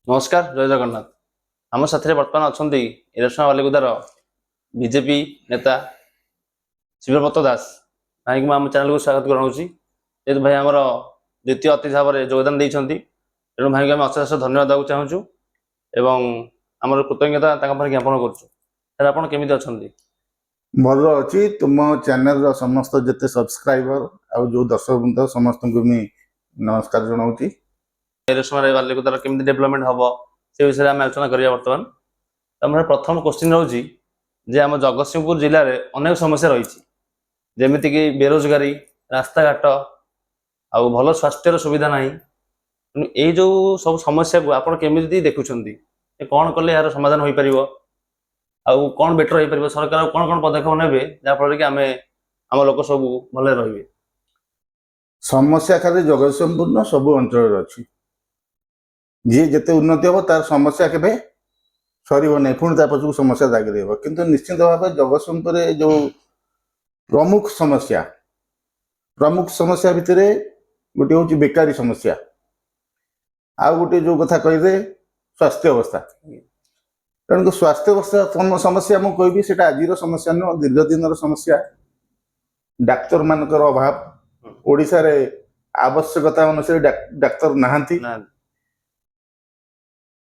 नमस्कार जय जगन्नाथ। आम साथी बर्तमान अच्छा इलेक्शन बालिकुदार बीजेपी नेता शिवब्रत दास भाई को आम चैनल को स्वागत करुँच। जेहेतु भाई आमर द्वितीय अतिथि भाव में योगदान देते तेणु भाई को आम अशेष धन्यवाद देवाक चाहूँ एवं आमर कृतज्ञता ज्ञापन करुँ। अच्छा भल अच्छी तुम चैनल समस्त जिते सब्सक्राइबर आउ जो दर्शक बृंद समस्त को नमस्कार जनाऊँ। इलेक्शन बालिकुदार केमी डेभलपमेंट हम से विषय में आलोचना करिया बर्तमान। आम प्रथम क्वेश्चन रोचे जे आम जगतसिंहपुर जिले में अनेक समस्या रही जमीक बेरोजगारी रास्ता घाट आ भल स्वास्थ्य सुविधा ना ये जो सब समस्या को आप केमी देखुं कौन कले यार समाधान हो पार आउ कौन बेटर हो पार सरकार कौन कौन पदक्षेप ने जहाँफल कि आम आम लोक सब भले रे। समस्या खाली जगतसिंहपुर न सब अंचल अच्छी जी जिते उन्नति हम तार समस्या के सर ना पुणी पछक समस्या जागिरी हम किंतु निश्चित भाव जगतसिंहपुर जो प्रमुख समस्या भितर गोटे हूँ बेकारी समस्या आ गोटे जो कथा कहे स्वास्थ्य अवस्था तेणुक स्वास्थ्य अवस्था समस्या मुझे कहबी से आज समस्या नुह दीर्घ दिन समस्या डाक्तर मानकर अभाव ओडिशा रे आवश्यकता अनुसार डाक्तर नहांती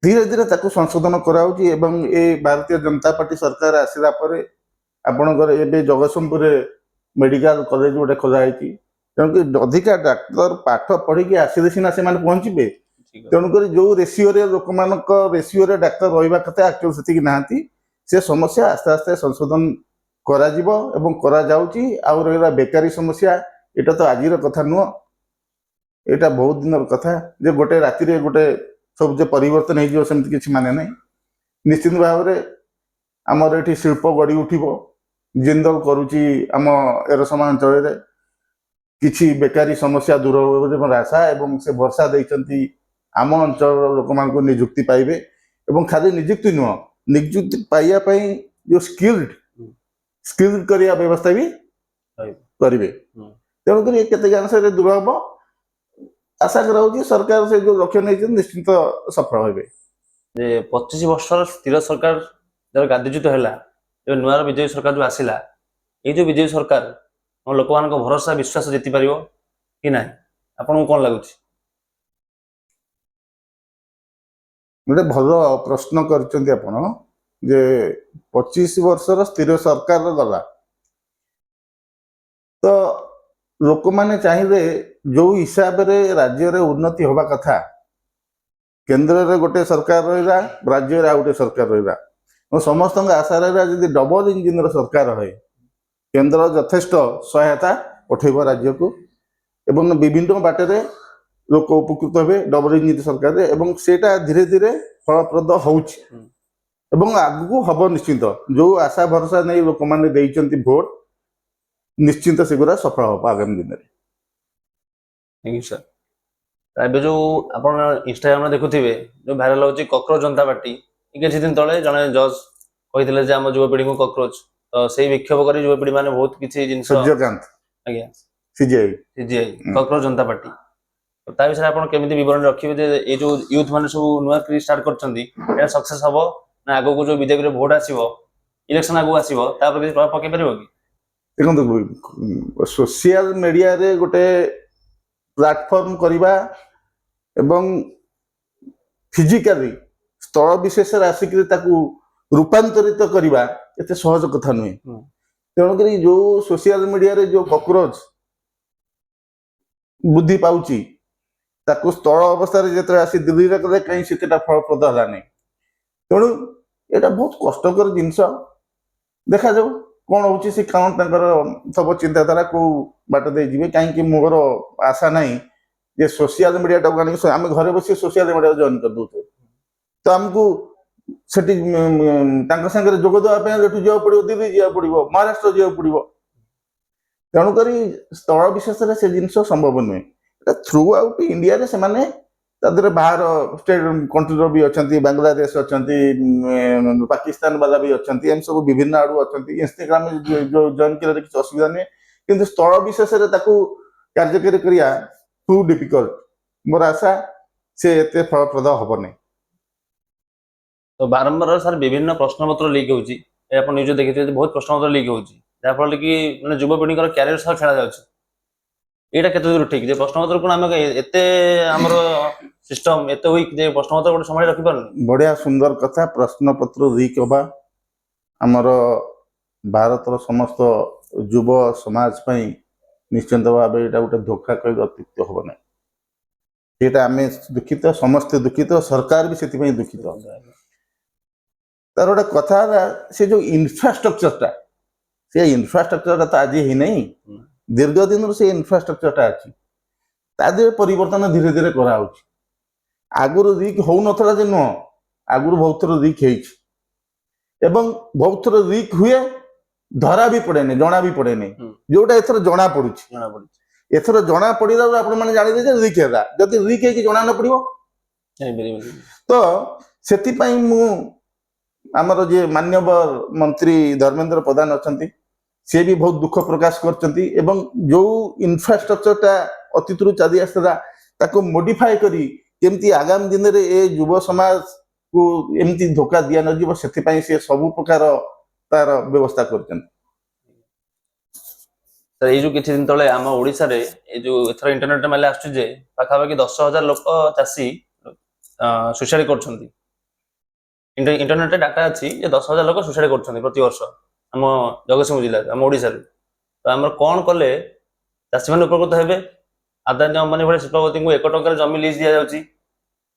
धीरे धीरे ताकू संशोधन कराऊँ एवं ये भारतीय जनता पार्टी सरकार आसला आपणकर ए जगतसिंहपुर मेडिकल कॉलेज गोटे खोलाई तेणुक अधिका डाक्तर पाठ पढ़ी आसले सीना से पहुंचे तेणुक जो रेसीओ लोक मान रेसीओ डाक्तर रहा कथा एक्चुअल से नहांती से समस्या आस्ते आस्ते संशोधन करा बेकारी समस्या एटा तो आज कथा नुह एटा बहुत दिन कथा जे गोटे राति गोटे सब जो परिवर्तन होमती किसी माने ना निश्चित भाव में आमर ये शिल्प गढ़ी उठब जिंदल करुच्ची आम एरसमा अंचल किसी बेकारी समस्या दूर हो आशा एवं से भरसा देती आम अंचल लोक मान निजुक्ति पाइबे एवं खाली निजुक्ति नुह निजुक्ति पाइबापी जो स्किल्ड करिया व्यवस्था भी करेंगे तेणुक केत अंश दूर हम आशा करा सरकार से जो लक्ष्य नहीं निश्चित सफल हे। 25 वर्षर स्थिर सरकार जब गादीच्युत है नुआर विजयी सरकार जो आसला ये जो विजयी सरकार लोक मान भरोसा विश्वास जीति पार कि ना आपन कौन लगुच? गोटे भल प्रश्न कर 25 वर्षर स्थिर सरकार गला तो लोक मैंने चाहिए जो हिसाब रे राज्य रे उन्नति होगा कथा केंद्र रे गोटे सरकार रहा राज्य रे आ गोटे सरकार रहा समस्त आशा रहा डबल इंजिन सरकार है केंद्र यथेष्ट सहायता पठेब राज्य को एवं विभिन्न बाटे लोक उपकृत हे डबल इंजिन सरकार एवं सेटा धीरे धीरे फलप्रद होगा आगू हम निश्चिंत जो आशा भरोसा नहीं लोक मैंने भोट निश्चिंत सेगुरा सफल हम आगामी दिन में। Thank you sir. एबे जो आप इंस्टाग्राम देखुवे जो भाइराल होची कॉकरोच जनता पार्टी किसी दिन तले जड़े जज कही आम युवपीढ़ी को कॉकरोच तो से विक्षोभ कर युवपीढ़ी मैंने बहुत किसी जिन सूर्यकांत आज्ञा सीजीआई कॉकरोच जनता पार्टी ता विषय आप केमी बरण रखिए ये जो यूथ मैंने सब नुआ स्टार्ट कर सक्सेस हम ना आग को जो बीजेपी भोट आसो इलेक्शन आगू आसो किसी प्रभाव पकई पार कि देखो सोशल मीडिया रे गोटे प्लेटफॉर्म करवा एवं फिजिकली स्थल विशेष आसिक रूपांतरित करवा एते सहज कथा नुहे तेणुक जो सोशल मीडिया रे जो कॉकरोच बुद्धि पाउची ताकू स्थल अवस्था जो आसी दिल्ली रे कले कहीं से फलप्रद है नहीं तेणु यहाँ बहुत कष्टकर जिनस देखा जाऊ कौन हो कौन सब चिंताधारा को बाट दे जी कहीं मोर आशा नहीं जे सोशल मीडिया टाक आम घर बस सोशल मीडिया जॉइन कर दे तो आमको सेठी सागर जोग देवाई जा पड़ो दिल्ली जा पड़ो महाराष्ट्र जा पड़ो तेणुक स्थल विशेष से जिनस संभव नुहे थ्रू आउट इंडिया से बाहर स्टेट कंट्री भी अच्छा बांग्लादेश अच्छा पाकिस्तान वाला भी अच्छा एम सब विभिन्न आड़ू अच्छा इंस्टाग्राम जो जॉइन कर किसी असुविधा नुहे कि स्थल विशेष कार्यकारी करिया टू डिफिकल्ट मोर आशा से एते फलप्रद हम नहीं। ତ ବାରମ୍ବାର ସାର୍ ବିଭିନ୍ନ ପ୍ରଶ୍ନପତ୍ର ଲିକ୍ ହେଉଛି। ଏ ଆପଣ ନ୍ୟୁଜ୍ ଦେଖିଥିବେ ଯେ ବହୁତ ପ୍ରଶ୍ନପତ୍ର ଲିକ୍ ହେଉଛି, ଯାହାଫଳରେ କି ମାନେ ଯୁବପିଢ଼ିଙ୍କର କ୍ୟାରିୟର ସହ ଖେଳା ଯାଉଛି। ଏଇଟା କେତେ ଦୂର ଠିକ୍ ଯେ ପ୍ରଶ୍ନପତ୍ର କଣ ଆମେ ଏତେ ଆମର ସିଷ୍ଟମ ଏତେ ୱିକ୍ ଯେ ପ୍ରଶ୍ନପତ୍ର ଗୋଟେ ସମୟ ରଖିପାରୁନି? ବଢିଆ ସୁନ୍ଦର କଥା। ପ୍ରଶ୍ନପତ୍ର ଲିକ୍ ହବା ଆମର ଭାରତର ସମସ୍ତ ଯୁବ ସମାଜ ପାଇଁ ନିଶ୍ଚିନ୍ତ ଭାବେ ଏଇଟା ଗୋଟେ ଧୋକା କହିବା ଅତ୍ୟୁକ୍ତି ହବ ନାହିଁ। ଏଇଟା ଆମେ ଦୁଃଖିତ, ସମସ୍ତେ ଦୁଃଖିତ, ସରକାର ବି ସେଥିପାଇଁ ଦୁଃଖିତ। ତାର ଗୋଟେ କଥା ହେଲା ସେ ଯୋଉ ଇନଫ୍ରାଷ୍ଟ୍ରକ୍ଚରଟା, ସେ ଇନଫ୍ରାଷ୍ଟ୍ରକ୍ଚରଟା ତ ଆଜି ହେଇନାହିଁ, ଦୀର୍ଘ ଦିନରୁ ସେ ଇନଫ୍ରାଷ୍ଟ୍ରକ୍ଚରଟା ଅଛି। ତା ଦେହରେ ପରିବର୍ତ୍ତନ ଧୀରେ ଧୀରେ କରାହଉଛି। ଆଗରୁ ଲିକ୍ ହଉନଥିଲା ଯେ ନୁହଁ, ଆଗରୁ ବହୁତ ଥର ଲିକ୍ ହେଇଛି ଏବଂ ବହୁତ ଥର ଲିକ୍ ହୁଏ, ଧରା ବି ପଡେନି, ଜଣା ବି ପଡେନି। ଯୋଉଟା ଏଥର ଜଣା ପଡୁଛି, ଏଥର ଜଣା ପଡିଲାରୁ ଆପଣ ମାନେ ଜାଣିଲେ ଯେ ଲିକ୍ ହେଲା। ଯଦି ଲିକ୍ ହେଇକି ଜଣା ନ ପଡିବ ତ ସେଥିପାଇଁ ମୁଁ ଆମର ଯିଏ ମାନ୍ୟବର ମନ୍ତ୍ରୀ ଧର୍ମେନ୍ଦ୍ର ପ୍ରଧାନ ଅଛନ୍ତି, ସେ ବି ବହୁତ ଦୁଃଖ ପ୍ରକାଶ କରିଛନ୍ତି ଏବଂ ଯୋଉ ଇନଫ୍ରାଷ୍ଟ୍ରକ୍ଚରଟା ଅତୀତରୁ ଚାଲି ଆସିଥିଲା ତାକୁ ମୋଡିଫାଏ କରି କେମିତି ଆଗାମୀ ଦିନରେ ଏ ଯୁବ ସମାଜକୁ ଏମିତି ଧୋକା ଦିଆ ନଯିବ ସେଥିପାଇଁ ସେ ସବୁ ପ୍ରକାର ତାର ବ୍ୟବସ୍ଥା କରିଛନ୍ତି। ଏଇ ଯୋଉ କିଛି ଦିନ ତଳେ ଆମ ଓଡିଶାରେ ଏଇ ଯୋଉ ଏଥର ଇଣ୍ଟରନେଟ ମାଇଲେ ଆସୁଛି ଯେ ପାଖାପାଖି 10,000 ଲୋକ ଚାଷୀ ସୁସାଇଡ୍ କରୁଛନ୍ତି। ଇଣ୍ଟରନେଟରେ ଡାଟା ଅଛି ଯେ 10,000 ଲୋକ ସୁସାଇଡ୍ କରୁଛନ୍ତି ପ୍ରତି ବର୍ଷ ଆମ ଜଗତସିଂହପୁର ଜିଲ୍ଲାରେ, ଆମ ଓଡିଶାରେ। ତ ଆମର କଣ କଲେ ଚାଷୀମାନେ ଉପକୃତ ହେବେ? ଆଦାନୀ ଅମ୍ବାନୀ ଭଳି ଶିଳ୍ପପତିଙ୍କୁ 1 ଟଙ୍କାରେ ଜମି ଲିଜ୍ ଦିଆଯାଉଛି,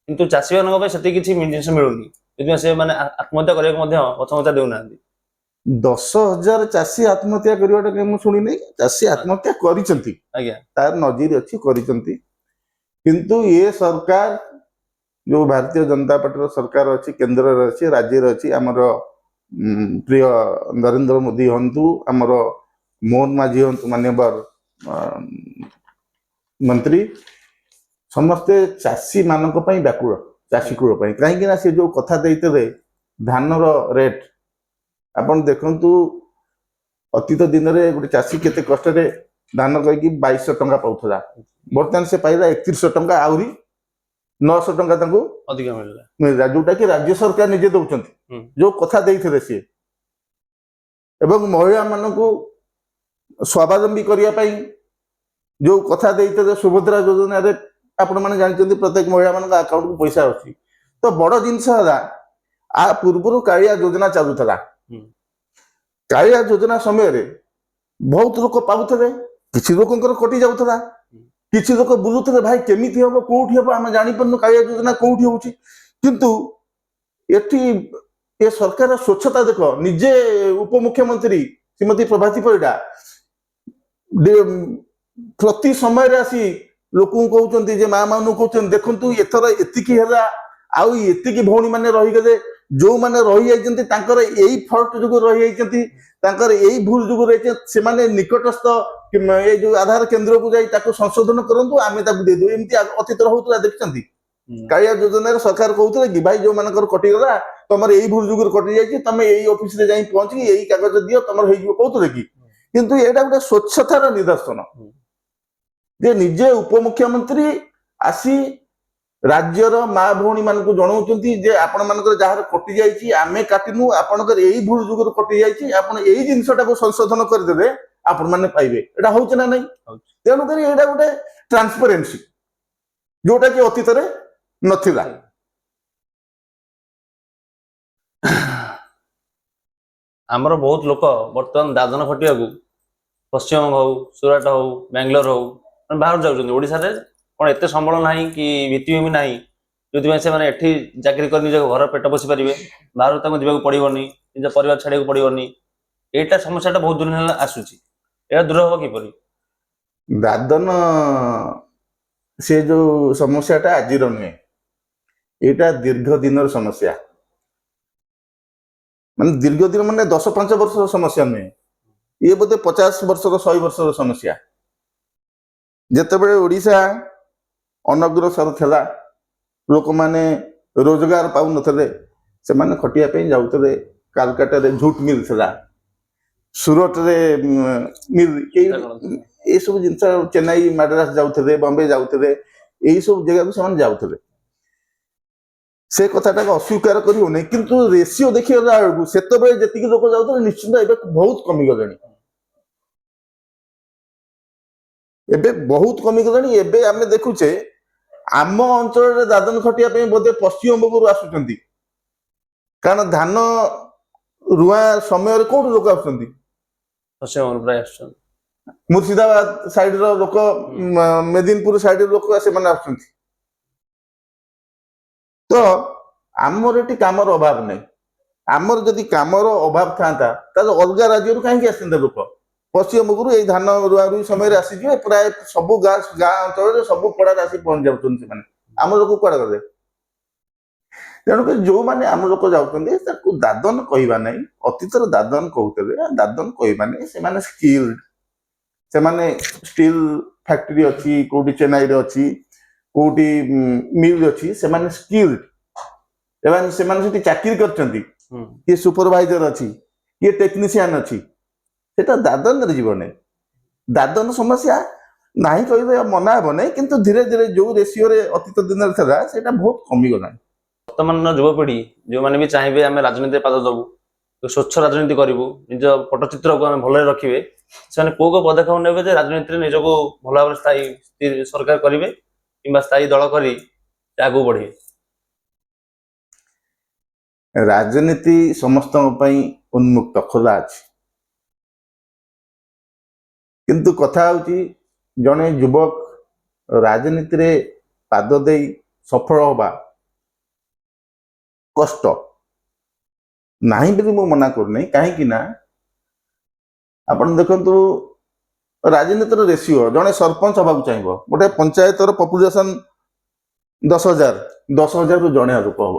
କିନ୍ତୁ ଚାଷୀମାନଙ୍କ ପାଇଁ ସେତିକି କିଛି ଜିନିଷ ମିଳୁନି। ସେଥିପାଇଁ ସେମାନେ ଆତ୍ମହତ୍ୟା କରିବାକୁ ମଧ୍ୟ ପଛଘୁଞ୍ଚା ଦେଉନାହାନ୍ତି। 10,000 ଚାଷୀ ଆତ୍ମହତ୍ୟା କରିବାଟା କାଇଁ ମୁଁ ଶୁଣିନି। ଚାଷୀ ଆତ୍ମହତ୍ୟା କରିଛନ୍ତି, ଆଜ୍ଞା, ତାର ନଜିର ଅଛି, କରିଛନ୍ତି। କିନ୍ତୁ ଏ ସରକାର ଯୋଉ ଭାରତୀୟ ଜନତା ପାର୍ଟିର ସରକାର ଅଛି, କେନ୍ଦ୍ରରେ ଅଛି, ରାଜ୍ୟରେ ଅଛି, ଆମର ପ୍ରିୟ ନରେନ୍ଦ୍ର ମୋଦୀ ହୁଅନ୍ତୁ, ଆମର ମୋହନ ମାଝୀ ହୁଅନ୍ତୁ, ମାନ୍ୟବର ମନ୍ତ୍ରୀ, ସମସ୍ତେ ଚାଷୀ ମାନଙ୍କ ପାଇଁ ବ୍ୟାକୁଳ, ଚାଷୀ କୂଳ ପାଇଁ। କାହିଁକି ନା ସେ ଯୋଉ କଥା ଦେଇଥିଲେ ଧାନର ରେଟ୍, ଆପଣ ଦେଖନ୍ତୁ ଅତୀତ ଦିନରେ ଗୋଟେ ଚାଷୀ କେତେ କଷ୍ଟରେ ଧାନ କହିକି 2,200 ଟଙ୍କା ପାଉଥିଲା, ବର୍ତ୍ତମାନ ସେ ପାଇଲା 3,100 ଟଙ୍କା, ଆହୁରି 900 ଟଙ୍କା ତାଙ୍କୁ ଅଧିକ ମିଳିଲା, ଯୋଉଟା କି ରାଜ୍ୟ ସରକାର ନିଜେ ଦଉଛନ୍ତି, ଯୋଉ କଥା ଦେଇଥିଲେ ସିଏ। ଏବଂ ମହିଳା ମାନଙ୍କୁ ସ୍ୱାବଲମ୍ବୀ କରିବା ପାଇଁ ଯୋଉ କଥା ଦେଇଥିଲେ ସୁଭଦ୍ରା ଯୋଜନାରେ, ଆପଣ ମାନେ ଜାଣିଛନ୍ତି ପ୍ରତ୍ୟେକ ମହିଳା ମାନଙ୍କ ଆକାଉଣ୍ଟକୁ ପଇସା ଆସୁଛି। ତ ବଡ ଜିନିଷ ହେଲା, ଆ ପୂର୍ବରୁ କାଳିଆ ଯୋଜନା ଚାଲୁଥିଲା। କାଳିଆ ଯୋଜନା ସମୟରେ ବହୁତ ଲୋକ ପାଉଥିଲେ, କିଛି ଲୋକଙ୍କର କଟି ଯାଉଥିଲା, କିଛି ଲୋକ ବୁଲୁଥିଲେ ଭାଇ କେମିତି ହବ, କୋଉଠି ହବ, ଆମେ ଜାଣିପାରୁନୁ କାଳିଆ ଯୋଜନା କୋଉଠି ହଉଛି। କିନ୍ତୁ ଏଠି ଏ ସରକାର ସ୍ୱଚ୍ଛତା ଦେଖ, ନିଜେ ଉପମୁଖ୍ୟମନ୍ତ୍ରୀ ଶ୍ରୀମତୀ ପ୍ରଭାତୀ ପରିଡା ପ୍ରତି ସମୟରେ ଆସି ଲୋକଙ୍କୁ କହୁଛନ୍ତି ଯେ ମା ମାନଙ୍କୁ କହୁଛନ୍ତି ଦେଖନ୍ତୁ ଏଥର ଏତିକି ହେଲା, ଆଉ ଏତିକି ଭଉଣୀ ମାନେ ରହିଗଲେ, ଯୋଉମାନେ ରହିଯାଇଛନ୍ତି ତାଙ୍କର ଏଇ ଫଲ୍ଟ ଯୋଗୁଁ ରହିଯାଇଛନ୍ତି, ତାଙ୍କର ଏଇ ଭୁଲ ଯୋଗୁଁ ରହିଛନ୍ତି, ସେମାନେ ନିକଟସ୍ଥ ଏଇ ଯୋଉ ଆଧାର କେନ୍ଦ୍ରକୁ ଯାଇ ତାକୁ ସଂଶୋଧନ କରନ୍ତୁ, ଆମେ ତାକୁ ଦେଇଦେବୁ। ଏମିତି ଅତୀତରେ ହଉଥିଲା, ଦେଖିଛନ୍ତି? କାଳିଆ ଯୋଜନାରେ ସରକାର କହୁଥିଲେ କି ଭାଇ ଯୋଉମାନଙ୍କର କଟିଗଲା, ତମର ଏଇ ଭୁଲ ଯୋଗୁଁ କଟି ଯାଇଛି, ତମେ ଏଇ ଅଫିସରେ ଯାଇ ପହଞ୍ଚିକି ଏଇ କାଗଜ ଦିଅ, ତମର ହେଇଯିବ, କହୁଥିଲେ କି? କିନ୍ତୁ ଏଇଟା ଗୋଟେ ସ୍ୱଚ୍ଛତାର ନିଦର୍ଶନ ଯେ ନିଜେ ଉପମୁଖ୍ୟମନ୍ତ୍ରୀ ଆସି ରାଜ୍ୟର ମା ଭଉଣୀ ମାନଙ୍କୁ ଜଣାଉଛନ୍ତି ଯେ ଆପଣ ମାନଙ୍କର ଯାହାର କଟି ଯାଇଛି ଆମେ କାଟିନୁ, ଆପଣଙ୍କର ଏଇ ଭୁଲ ଯୁଗରୁ କଟି ଯାଇଛି, ଆପଣ ଏଇ ଜିନିଷଟାକୁ ସଂଶୋଧନ କରିଦେବେ, ଆପଣ ମାନେ ପାଇବେ। ଏଇଟା ହଉଛି ନା ନାଇଁ? ତେଣୁକରି ଏଇଟା ଗୋଟେ ଟ୍ରାନ୍ସପରେନ୍ସି ଯୋଉଟା କି ଅତୀତରେ ନଥିଲା। ଆମର ବହୁତ ଲୋକ ବର୍ତ୍ତମାନ ଦାଦନ ଖଟିବାକୁ ପଶ୍ଚିମବଙ୍ଗ ହଉ, ସୁରାଟ ହଉ, ବାଙ୍ଗାଲୋର ହଉ, ବାହାରୁ ଯାଉଛନ୍ତି। ଓଡିଶାରେ କଣ ଏତେ ସମ୍ବଳ ନାହିଁ କି ଭିତ୍ତିଭୂମି ନାହିଁ ଯୋଉଥିପାଇଁ ସେମାନେ ଏଠି ଚାକିରି କରି ନିଜ ଘର ପେଟ ପୋଷି ପାରିବେ, ବାହାରକୁ ତାଙ୍କୁ ଯିବାକୁ ପଡିବନି, ନିଜ ପରିବାର ଛାଡିବାକୁ ପଡିବନି। ଏଇଟା ସମସ୍ୟାଟା ବହୁତ ଦିନ ହେଲା ଆସୁଛି, ଏହା ଦୂର ହବ କିପରି? ଦାଦନ ସେ ଯୋଉ ସମସ୍ୟାଟା ଆଜିର ନୁହେଁ, ଏଇଟା ଦୀର୍ଘ ଦିନର ସମସ୍ୟା। ମାନେ ଦୀର୍ଘ ଦିନ ମାନେ 10-5 ବର୍ଷର ସମସ୍ୟା ନୁହେଁ, ଇଏ ବୋଧେ 50 ବର୍ଷର 100 ବର୍ଷର ସମସ୍ୟା। ଯେତେବେଳେ ଓଡ଼ିଶା ଅନଗ୍ରସର ଥିଲା, ଲୋକମାନେ ରୋଜଗାର ପାଉନଥିଲେ, ସେମାନେ ଖଟିବା ପାଇଁ ଯାଉଥିଲେ। କାଲକାଟାରେ ଝୁଟ ମିଲ୍ ଥିଲା, ସୁରଟରେ ମିଲ୍, ଏଇସବୁ ଜିନିଷ, ଚେନ୍ନାଇ ମାଡ୍ରାସ ଯାଉଥିଲେ, ବମ୍ବେ ଯାଉଥିଲେ, ଏଇସବୁ ଜାଗାକୁ ସେମାନେ ଯାଉଥିଲେ। ସେ କଥାଟାକୁ ଅସ୍ୱୀକାର କରିହଉନି, କିନ୍ତୁ ରେସିଓ ଦେଖିଗଲା ବେଳକୁ ସେତେବେଳେ ଯେତିକି ଲୋକ ଯାଉଥିଲେ ନିଶ୍ଚିନ୍ତ ଏବେ ବହୁତ କମିଗଲେଣି। ଏବେ ବହୁତ କମିଗଲେଣି। ଏବେ ଆମେ ଦେଖୁଛେ ଆମ ଅଞ୍ଚଳରେ ଦାଦନ ଖଟିବା ପାଇଁ ବୋଧେ ପଶ୍ଚିମବଙ୍ଗରୁ ଆସୁଛନ୍ତି, କାରଣ ଧାନ ରୁଆ ସମୟରେ କୋଉଠୁ ଲୋକ ଆସୁଛନ୍ତି? ପଶ୍ଚିମବଙ୍ଗ ପ୍ରାୟ ଆସୁଛନ୍ତି। ମୁର୍ସିଦାବାଦ ସାଇଡର ଲୋକ, ମେଦିନପୁର ସାଇଡର ଲୋକ ସେମାନେ ଆସୁଛନ୍ତି। ତ ଆମର ଏଠି କାମର ଅଭାବ ନାହିଁ। ଆମର ଯଦି କାମର ଅଭାବ ଥାନ୍ତା ତାହେଲେ ଅଲଗା ରାଜ୍ୟରୁ କାହିଁକି ଆସିଥାନ୍ତେ ଲୋକ? ପଶ୍ଚିମବଙ୍ଗରୁ ଏଇ ଧାନ ରୁଆ ରୁଇ ସମୟରେ ଆସିଯିବେ, ପ୍ରାୟ ସବୁ ଗାଁ ଅଞ୍ଚଳରେ ସବୁ ପଡାରେ ଆସି ପହଞ୍ଚି ଯାଉଛନ୍ତି ସେମାନେ। ଆମ ଲୋକ କୁଆଡେ ଗଲେ? ତେଣୁକରି ଯୋଉମାନେ ଆମ ଲୋକ ଯାଉଛନ୍ତି ତାକୁ ଦାଦନ କହିବା ନାହିଁ। ଅତୀତରେ ଦାଦନ କହୁଥିଲେ, ଦାଦନ କହିବା ନାହିଁ। ସେମାନେ ସ୍କିଲ୍ଡ, ସେମାନେ ଷ୍ଟିଲ୍ ଫ୍ୟାକ୍ଟ୍ରି ଅଛି କୋଉଠି ଚେନ୍ନାଇରେ ଅଛି, କୋଉଠି ମିଲ୍ ଅଛି, ସେମାନେ ସ୍କିଲ୍ଡ, ସେମାନେ ସେଠି ଚାକିରି କରିଛନ୍ତି। କିଏ ସୁପରଭାଇଜର ଅଛି, କିଏ ଟେକ୍ନିସିଆନ ଅଛି, ସେଟା ଦାଦନରେ ଯିବ ନାହିଁ। ଦାଦନ ସମସ୍ୟା ନାହିଁ କହିଲେ ମନା ହେବ ନାହିଁ, କିନ୍ତୁ ଧୀରେ ଧୀରେ ଯୋଉ ରେସିଓରେ ଅତୀତ ଦିନରେ ଥିଲା ସେଇଟା ବହୁତ କମିଗଲାଣି। ବର୍ତ୍ତମାନର ଯୁବପିଢି ଯୋଉମାନେ ବି ଚାହିଁବେ ଆମେ ରାଜନୀତିରେ ପାଦ ଦବୁ, ସ୍ୱଚ୍ଛ ରାଜନୀତି କରିବୁ, ନିଜ ପଟ୍ଟଚିତ୍ରକୁ ଆମେ ଭଲରେ ରଖିବେ, ସେମାନେ କୋଉ କୋଉ ପଦକ୍ଷେପ ନେବେ ଯେ ରାଜନୀତିରେ ନିଜକୁ ଭଲ ଭାବରେ ସ୍ଥାୟୀ ସରକାର କରିବେ କିମ୍ବା ସ୍ଥାୟୀ ଦଳ କରି ଆଗକୁ ବଢିବେ? ରାଜନୀତି ସମସ୍ତଙ୍କ ପାଇଁ ଉନ୍ମୁକ୍ତ, ଖୋଲା ଅଛି, କିନ୍ତୁ କଥା ହଉଛି ଜଣେ ଯୁବକ ରାଜନୀତିରେ ପାଦ ଦେଇ ସଫଳ ହବା କଷ୍ଟ ନାହିଁ ବୋଲି ମୁଁ ମନା କରୁନାହିଁ। କାହିଁକି ନା ଆପଣ ଦେଖନ୍ତୁ ରାଜନୀତିର ରେସିଓ, ଜଣେ ସରପଞ୍ଚ ହବାକୁ ଚାହିଁବ, ଗୋଟେ ପଞ୍ଚାୟତର ପପୁଲେସନ 10,000, 10,000ରୁ ଜଣେ ଲୋକ ହବ।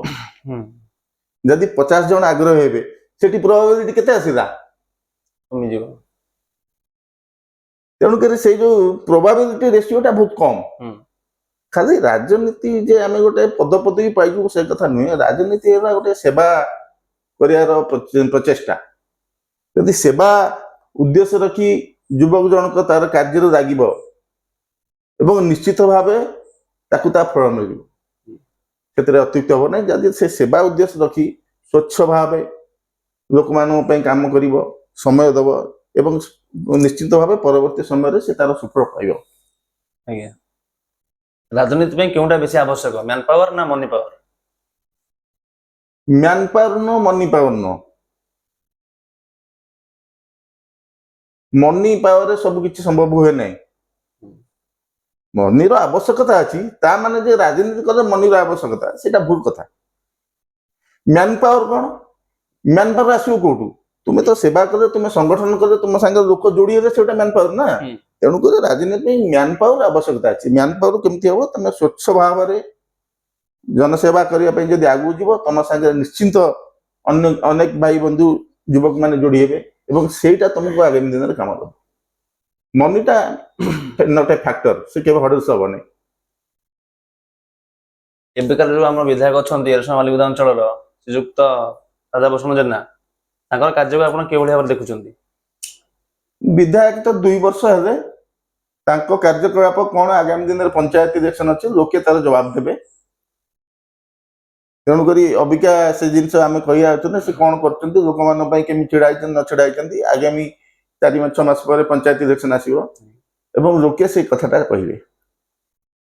ଯଦି 50 ଜଣ ଆଗ୍ରହୀ ହେବେ ସେଠି ପ୍ରୋବାବିଲିଟି କେତେ ଆସିଲା? କମିଯିବ। ତେଣୁକରି ସେଇ ଯୋଉ ପ୍ରୋବାବିଲିଟି ରେସିଓଟା ବହୁତ କମ। ଖାଲି ରାଜନୀତି ଯେ ଆମେ ଗୋଟେ ପଦପଦବୀ ପାଇଯିବୁ ସେ କଥା ନୁହେଁ। ରାଜନୀତି ହେଲା ଗୋଟେ ସେବା କରିବାର ପ୍ରଚେଷ୍ଟା। ଯଦି ସେବା ଉଦ୍ଦେଶ୍ୟ ରଖି ଯୁବକ ଜଣକ ତାର କାର୍ଯ୍ୟରେ ଲାଗିବ ଏବଂ ନିଶ୍ଚିତ ଭାବେ ତାକୁ ତା ଫଳ ମିଳିବ, ସେଥିରେ ଅତ୍ୟୁକ୍ତି ହବ ନାହିଁ। ଯଦି ସେ ସେବା ଉଦ୍ଦେଶ୍ୟ ରଖି ସ୍ୱଚ୍ଛ ଭାବେ ଲୋକମାନଙ୍କ ପାଇଁ କାମ କରିବ, ସମୟ ଦେବ ଏବଂ ନିଶ୍ଚିତ ଭାବେ ପରବର୍ତ୍ତୀ ସମୟରେ ସେ ତାର ସୁଫଳ ପାଇବ। ଆଜ୍ଞା, ରାଜନୀତି ପାଇଁ କେଉଁଟା ବେଶୀ ଆବଶ୍ୟକ, ମ୍ୟାନ ପାୱାର ନା ମନି ପାୱାର? ମ୍ୟାନ ପାୱାର ନୁହଁ, ମନି ପାୱାର ନୁହଁ। ମନି ପାୱାରରେ ସବୁ କିଛି ସମ୍ଭବ ହୁଏ ନାହିଁ। ମନିର ଆବଶ୍ୟକତା ଅଛି, ତା ମାନେ ଯେ ରାଜନୀତି କଲେ ମନିର ଆବଶ୍ୟକତା, ସେଇଟା ଭୁଲ କଥା। ମ୍ୟାନ ପାୱାର କଣ? ମ୍ୟାନ ପାୱାର ଆସିବ କୋଉଠୁ? ତୁମେ ତ ସେବା କଲେ, ତୁମେ ସଂଗଠନ କଲେ, ତୁମ ସାଙ୍ଗରେ ଲୋକ ଯୋଡି ହେଲେ ସେଇଟା ମ୍ୟାନ ପାୱାର ନା। ତେଣୁକରି ରାଜନୀତି ପାଇଁ ମ୍ୟାନ ପାୱାର ଆବଶ୍ୟକତା ଅଛି। ମ୍ୟାନ ପାୱାର କେମିତି ହବ? ତମେ ସ୍ୱଚ୍ଛ ଭାବରେ ଜନସେବା କରିବା ପାଇଁ ଯଦି ଆଗକୁ ଯିବ, ତମ ସାଙ୍ଗରେ ନିଶ୍ଚିନ୍ତ ଅନେକ ଭାଇ ବନ୍ଧୁ ଯୁବକ ମାନେ ଯୋଡି ହେବେ ଏବଂ ସେଇଟା ତମକୁ ଆଗାମୀ ଦିନରେ କାମ ଦେବ। ମନିଟା ନଟ୍ ଏ ଫ୍ୟାକ୍ଟର, ସେ କେବେ ହଡଲ୍ସ ହବନି। ଏବେକାର ଯୋଉ ଆମର ବିଧାୟକ ଅଛନ୍ତି ଏରସମା ବାଲିକୁଦା ଅଞ୍ଚଳର ଶ୍ରୀଯୁକ୍ତ ରାଜା ପ୍ରସନ୍ନ ଜେନା, ତାଙ୍କର କାର୍ଯ୍ୟକୁ ଆପଣ କିଭଳି ଭାବରେ ଦେଖୁଛନ୍ତି? ବିଧାୟକ ତ 2 ବର୍ଷ ହେଲେ, ତାଙ୍କ କାର୍ଯ୍ୟକଳାପ କଣ ଆଗାମୀ ଦିନରେ ପଞ୍ଚାୟତ ଇଲେକ୍ସନ ଅଛି, ଲୋକେ ତାର ଜବାବ ଦେବେ। ତେଣୁକରି ଅବିକା ସେ ଜିନିଷ ଆମେ କହିବା ଅଛନ୍ତି ସେ କଣ କରୁଛନ୍ତି, ଲୋକମାନଙ୍କ ପାଇଁ କେମିତି ଛିଡା ହେଇଛନ୍ତି ନ ଛିଡା ହେଇଛନ୍ତି। ଆଗାମୀ 4-6 ମାସ ପରେ ପଞ୍ଚାୟତ ଇଲେକ୍ସନ ଆସିବ ଏବଂ ଲୋକେ ସେଇ କଥାଟା କହିବେ।